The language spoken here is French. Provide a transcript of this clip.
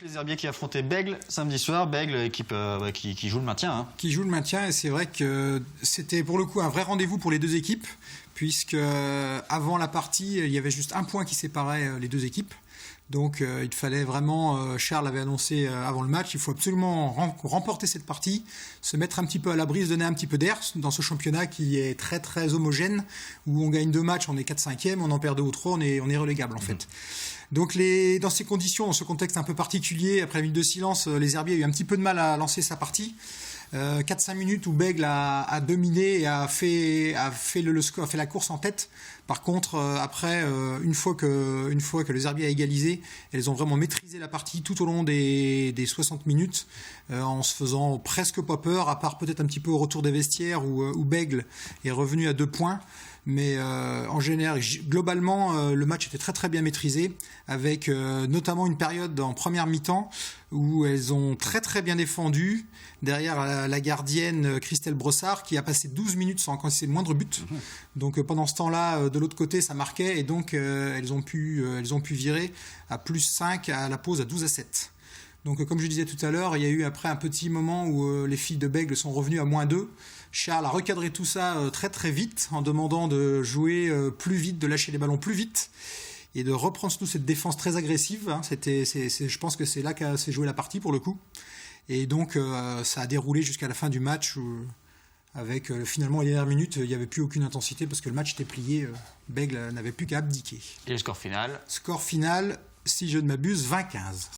Les Herbiers qui affrontaient Bègles samedi soir. Bègles, équipe qui joue le maintien. Hein. Qui joue le maintien, et c'est vrai que c'était pour le coup un vrai rendez-vous pour les deux équipes, puisque avant la partie, il y avait juste un point qui séparait les deux équipes. Donc il fallait vraiment, Charles avait annoncé avant le match, il faut absolument remporter cette partie, se mettre un petit peu à l'abri, se donner un petit peu d'air dans ce championnat qui est très très homogène, où on gagne 2 matchs, on est 4/5e, on en perd 2 ou 3, on est relégable en fait. Donc dans ces conditions, dans ce contexte un peu particulier, après la minute de silence, les Herbiers ont eu un petit peu de mal à lancer sa partie. 4-5 minutes où Bègles a dominé et a fait le score, a fait la course en tête. Par contre, après, une fois que les Herbiers a égalisé, elles ont vraiment maîtrisé la partie tout au long des 60 minutes, en se faisant presque pas peur, à part peut-être un petit peu au retour des vestiaires où Bègles est revenu à 2 points. Mais en général, globalement, le match était très très bien maîtrisé, avec notamment une période en première mi-temps où elles ont très très bien défendu derrière la gardienne Christelle Brossard, qui a passé 12 minutes sans encaisser le moindre but. Donc pendant ce temps-là, de l'autre côté, ça marquait, et donc elles ont pu virer à +5 à la pause à 12/7. Donc comme je disais tout à l'heure, il y a eu après un petit moment où les filles de Bègles sont revenues à -2. Charles a recadré tout ça très très vite en demandant de jouer plus vite, de lâcher les ballons plus vite et de reprendre surtout cette défense très agressive. Hein. Je pense que c'est là qu'a s'est jouée la partie pour le coup. Et donc ça a déroulé jusqu'à la fin du match avec finalement les dernières minutes, il n'y avait plus aucune intensité parce que le match était plié. Bègles n'avait plus qu'à abdiquer. Et le score final? Score final, si je ne m'abuse, 20-15.